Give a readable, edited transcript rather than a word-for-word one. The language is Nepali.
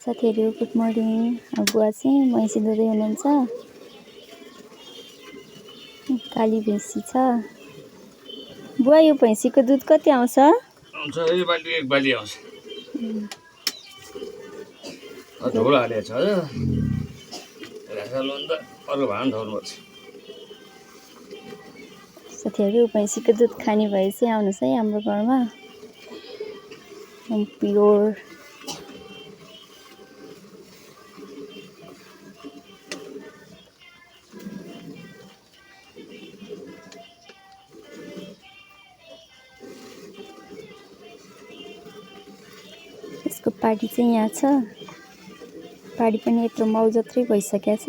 साथीहरू गुड मर्निङ। बुवा चाहिँ भैँसी दुँदै हुनुहुन्छ। काली भैँसी छ। बुवा यो भैँसीको दुध कति आउँछ? यो बाल्टी एक बाल्टी आउँछ। झोल हालेको छ राख्नु त अरू भाँडा धर्नुपर्छ। साथीहरू भैँसीको दुध खाने भए चाहिँ आउनुहोस् है हाम्रो घरमा। प्योर यसको पाडी चाहिँ यहाँ छ। पाडी पनि यत्रो माउ जत्रै भइसकेको छ।